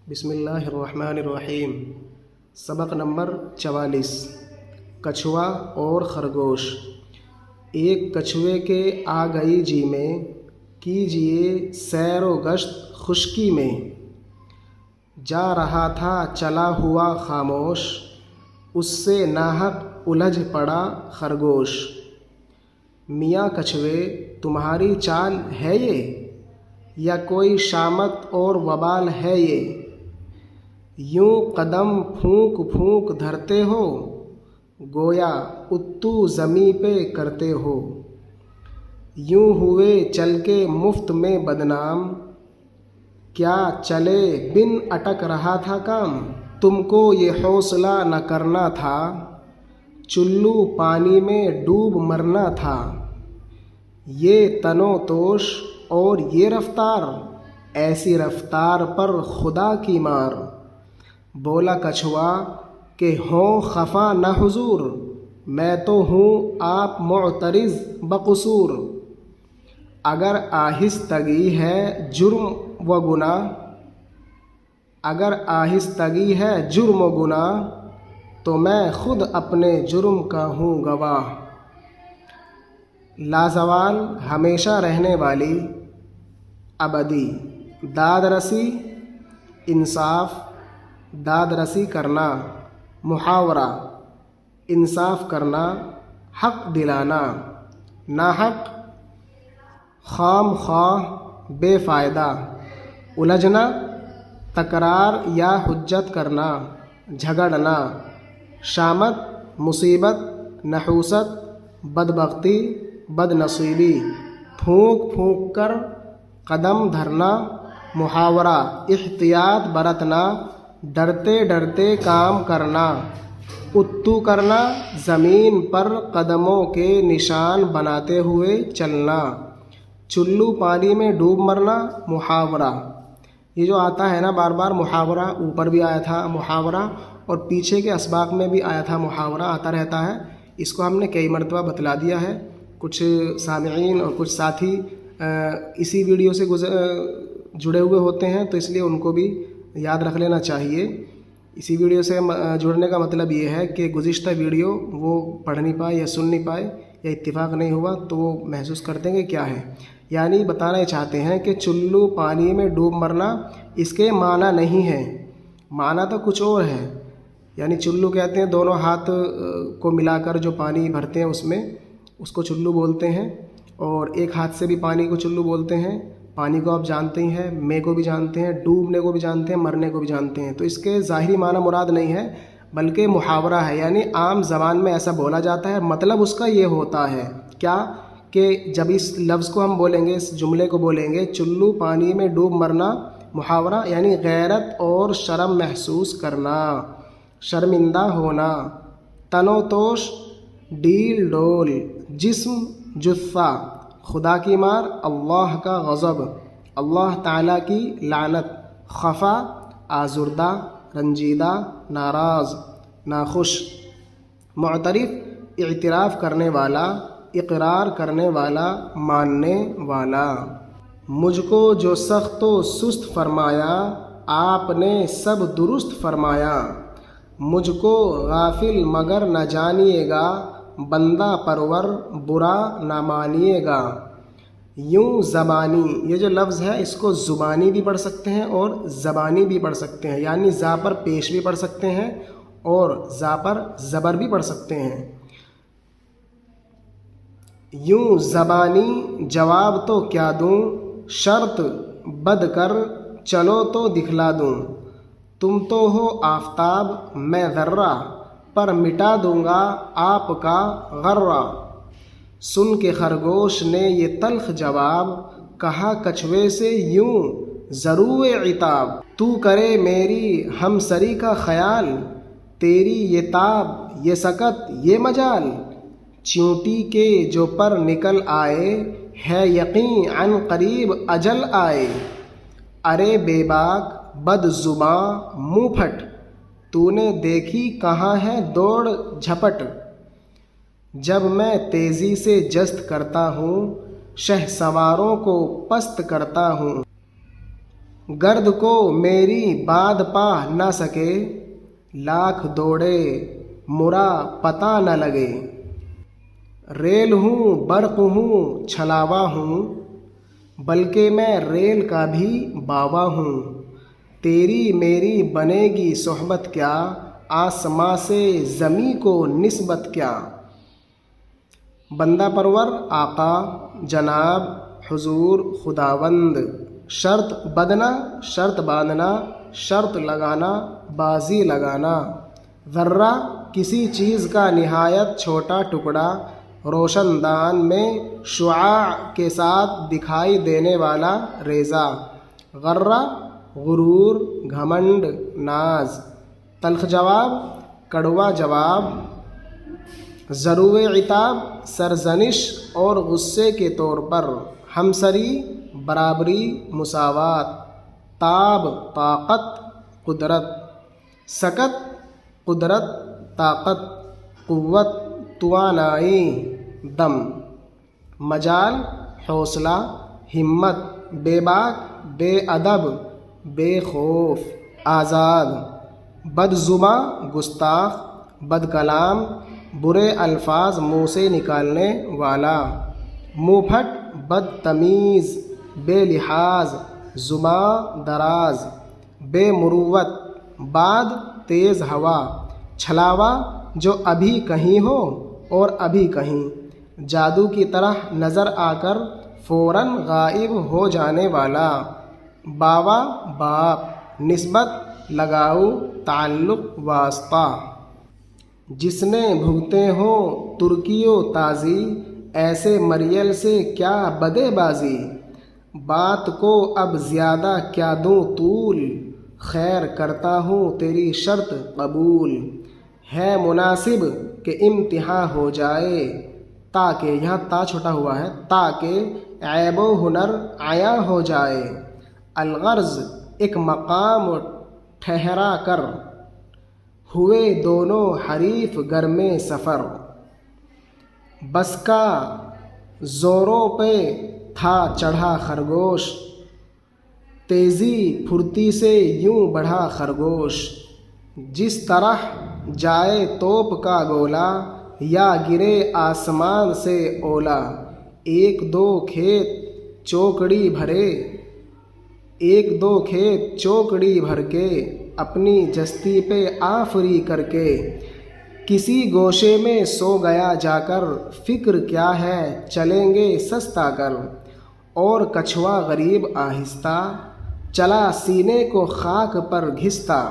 بسم اللہ الرحمن الرحیم۔ سبق نمبر 44۔ کچھوا اور خرگوش۔ ایک کچھوے کے آ گئی جی میں، کیجئے سیر و گشت خشکی میں۔ جا رہا تھا چلا ہوا خاموش، اس سے ناحق الجھ پڑا خرگوش۔ میاں کچھوے تمہاری چال ہے یہ، یا کوئی شامت اور وبال ہے یہ؟ یوں قدم پھونک پھونک دھرتے ہو، گویا اتو زمیں پہ کرتے ہو۔ یوں ہوئے چل کے مفت میں بدنام، کیا چلے بن اٹک رہا تھا کام؟ تم کو یہ حوصلہ نہ کرنا تھا، چلو پانی میں ڈوب مرنا تھا۔ یہ تن و توش اور یہ رفتار، ایسی رفتار پر خدا کی مار۔ بولا کچھوا کہ ہوں خفا نہ حضور، میں تو ہوں آپ معترض بقصور۔ اگر آہستگی ہے جرم و گناہ، اگر آہستگی ہے جرم و گناہ، تو میں خود اپنے جرم کا ہوں گواہ۔ لازوال ہمیشہ رہنے والی، ابدی، داد رسی، انصاف، داد رسی کرنا، محاورہ، انصاف کرنا، حق دلانا، ناحق، خام خواہ، بے فائدہ، الجھنا، تکرار یا حجت کرنا، جھگڑنا، شامت، مصیبت، نحوست، بدبختی، بد نصیبی، پھونک پھونک کر قدم دھرنا، محاورہ، احتیاط برتنا، ڈرتے ڈرتے کام کرنا، اتو کرنا، زمین پر قدموں کے نشان بناتے ہوئے چلنا، چلو پانی میں ڈوب مرنا، محاورہ۔ یہ جو آتا ہے نا بار بار محاورہ، اوپر بھی آیا تھا محاورہ اور پیچھے کے اسباق میں بھی آیا تھا محاورہ، آتا رہتا ہے۔ اس کو ہم نے کئی مرتبہ بتلا دیا ہے، کچھ سامعین اور کچھ ساتھی اسی ویڈیو سے جڑے ہوئے ہوتے ہیں، تو اس لیے ان کو بھی یاد رکھ لینا چاہیے۔ اسی ویڈیو سے جڑنے کا مطلب یہ ہے کہ گزشتہ ویڈیو وہ پڑھ نہیں پائے یا سن نہیں پائے یا اتفاق نہیں ہوا تو وہ محسوس کرتے ہیں کہ کیا ہے، یعنی بتانا چاہتے ہیں کہ چلو پانی میں ڈوب مرنا اس کے معنی نہیں ہے، معنی تو کچھ اور ہے۔ یعنی چلو کہتے ہیں دونوں ہاتھ کو ملا کر جو پانی بھرتے ہیں اس کو چلو بولتے ہیں، اور ایک ہاتھ سے بھی پانی کو چلو بولتے ہیں۔ پانی کو آپ جانتے ہی ہیں، میں کو بھی جانتے ہیں، ڈوبنے کو بھی جانتے ہیں، مرنے کو بھی جانتے ہیں۔ تو اس کے ظاہری معنی مراد نہیں ہے بلکہ محاورہ ہے، یعنی عام زبان میں ایسا بولا جاتا ہے، مطلب اس کا یہ ہوتا ہے کیا کہ جب اس لفظ کو ہم بولیں گے، اس جملے کو بولیں گے، چلو پانی میں ڈوب مرنا، محاورہ، یعنی غیرت اور شرم محسوس کرنا، شرمندہ ہونا، تن و توش، ڈیل ڈول، جسم، جثہ، خدا کی مار، اللہ کا غضب، اللہ تعالیٰ کی لعنت، خفا، آزردہ، رنجیدہ، ناراض، ناخوش، معترف، اعتراف کرنے والا، اقرار کرنے والا، ماننے والا۔ مجھ کو جو سخت و سست فرمایا، آپ نے سب درست فرمایا۔ مجھ کو غافل مگر نہ جانیے گا، بندہ پرور برا نہ مانیے گا۔ یوں زبانی، یہ جو لفظ ہے اس کو زبانی بھی پڑھ سکتے ہیں اور زبانی بھی پڑھ سکتے ہیں، یعنی زا پر پیش بھی پڑھ سکتے ہیں اور زا پر زبر بھی پڑھ سکتے ہیں۔ یوں زبانی جواب تو کیا دوں، شرط بد کر چلو تو دکھلا دوں۔ تم تو ہو آفتاب میں ذرہ، پر مٹا دوں گا آپ کا غرہ۔ سن کے خرگوش نے یہ تلخ جواب، کہا کچھوے سے یوں ضرور عتاب۔ تو کرے میری ہمسری کا خیال، تیری یہ تاب یہ سکت یہ مجال۔ چیونٹی کے جو پر نکل آئے، ہے یقین عن قریب اجل آئے۔ ارے بے باک بد زباں منہ پھٹ، تو نے دیکھی کہاں ہے دوڑ جھپٹ۔ جب میں تیزی سے جست کرتا ہوں، شہسواروں کو پست کرتا ہوں۔ گرد کو میری باد پا نہ سکے، لاکھ دوڑے مرا پتہ نہ لگے۔ ریل ہوں برق ہوں چھلاوا ہوں، بلکہ میں ریل کا بھی باوا ہوں۔ تیری میری بنے گی صحبت کیا، آسماں سے زمیں کو نسبت کیا۔ بندہ پرور آقا جناب حضور خداوند، شرط بدنا شرط باندھنا، شرط لگانا بازی لگانا۔ ذرہ کسی چیز کا نہایت چھوٹا ٹکڑا، روشن دان میں شعاع کے ساتھ دکھائی دینے والا ریزہ۔ غرہ غرور، گھمنڈ، ناز۔ تلخ جواب، کڑوا جواب، ضروع عتاب، سرزنش اور غصے کے طور پر۔ ہمسری، برابری، مساوات۔ تاب، طاقت، قدرت۔ سکت، قدرت، طاقت، قوت، توانائی، دم۔ مجال، حوصلہ، ہمت، بے باک، بے ادب، بے خوف، آزاد۔ بد زباں، گستاخ، بد کلام، برے الفاظ منہ سے نکالنے والا۔ منہ پھٹ، بد تمیز، بے لحاظ، زباں دراز، بے مروت۔ باد، تیز ہوا۔ چھلاوا، جو ابھی کہیں ہو اور ابھی کہیں، جادو کی طرح نظر آ کر فوراً غائب ہو جانے والا۔ باوا، باپ، نسبت، لگاؤ، تعلق، واسطہ۔ جس نے بھگتے ہوں ترکی و تازی، ایسے مریل سے کیا بدے بازی۔ بات کو اب زیادہ کیا دوں طول، خیر کرتا ہوں تیری شرط قبول۔ ہے مناسب کہ امتحاں ہو جائے، تاکہ یہاں تا چھوٹا ہوا ہے، تاکہ عیب و ہنر عیاں ہو جائے۔ الغرض، ایک مقام ٹھہرا کر، ہوئے دونوں حریف گرم سفر۔ بس کا زوروں پہ تھا چڑھا خرگوش، تیزی پھرتی سے یوں بڑھا خرگوش۔ جس طرح جائے توپ کا گولا، یا گرے آسمان سے اولا۔ ایک دو کھیت چوکڑی بھرے، ایک دو کھیت چوکڑی بھر کے، اپنی جستی پہ آفری کر کے۔ کسی گوشے میں سو گیا جا کر، فکر کیا ہے چلیں گے سستا کر۔ اور کچھوا غریب آہستہ، چلا سینے کو خاک پر گھستا۔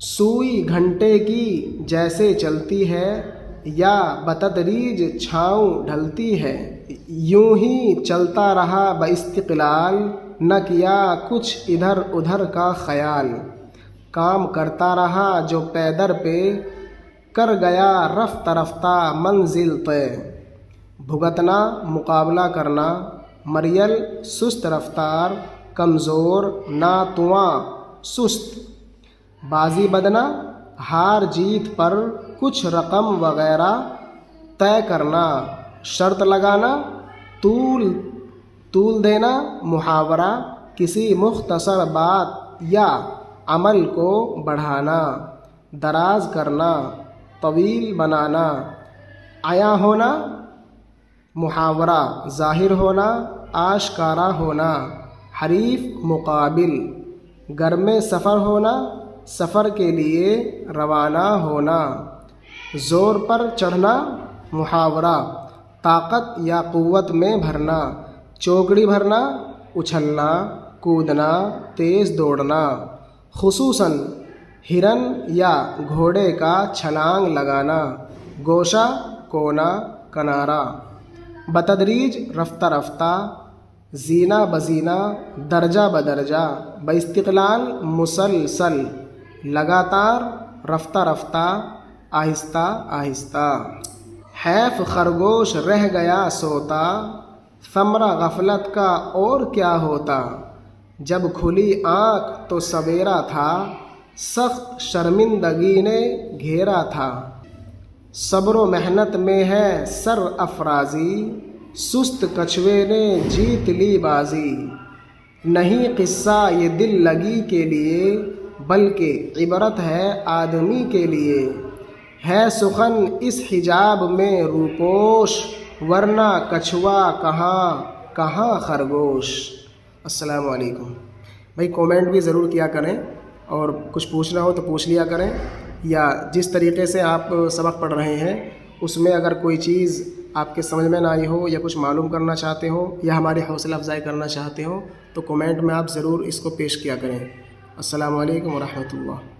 سوئی گھنٹے کی جیسے چلتی ہے، یا بتدریج چھاؤں ڈھلتی ہے۔ یوں ہی چلتا رہا باستقلال، نہ کیا کچھ ادھر ادھر کا خیال۔ کام کرتا رہا جو پے در پہ، کر گیا رفتہ رفتہ منزل طے۔ بھگتنا، مقابلہ کرنا۔ مریل، سست رفتار، کمزور، ناتواں، سست۔ بازی بدنا، ہار جیت پر کچھ رقم وغیرہ طے کرنا۔ شرط لگانا، طول دینا۔ محاورہ، کسی مختصر بات یا عمل کو بڑھانا۔ دراز کرنا، طویل بنانا۔ عیاں ہونا، محاورہ، ظاہر ہونا، آشکارا ہونا۔ حریف، مقابل۔ گرم سفر ہونا، سفر کے لیے روانہ ہونا۔ زور پر چڑھنا، محاورہ، طاقت یا قوت میں بھرنا۔ چوکڑی بھرنا، اچھلنا، کودنا، تیز دوڑنا۔ خصوصاً ہرن یا گھوڑے کا چھلانگ لگانا۔ گوشہ، کونا، کنارہ۔ بتدریج، رفتہ رفتہ، زینہ بزینہ، درجہ بدرجہ۔ باستقلال، مسلسل، لگاتار، رفتہ رفتہ، آہستہ آہستہ۔ حیف خرگوش رہ گیا سوتا، ثمرہ غفلت کا اور کیا ہوتا۔ جب کھلی آنکھ تو سویرا تھا، سخت شرمندگی نے گھیرا تھا۔ صبر و محنت میں ہے سر افرازی، سست کچھوے نے جیت لی بازی۔ نہیں قصہ یہ دل لگی کے لیے، بلکہ عبرت ہے آدمی کے لیے، ہے سخن اس حجاب میں روپوش، ورنہ کچھوا کہاں کہاں خرگوش۔ السلام علیکم۔ بھائی کومنٹ بھی ضرور کیا کریں، اور کچھ پوچھنا ہو تو پوچھ لیا کریں، یا جس طریقے سے آپ سبق پڑھ رہے ہیں اس میں اگر کوئی چیز آپ کے سمجھ میں نہ آئی ہو، یا کچھ معلوم کرنا چاہتے ہو، یا ہماری حوصلہ افزائی کرنا چاہتے ہو، تو کومنٹ میں آپ ضرور اس کو پیش کیا کریں۔ السلام علیکم ورحمۃ اللہ۔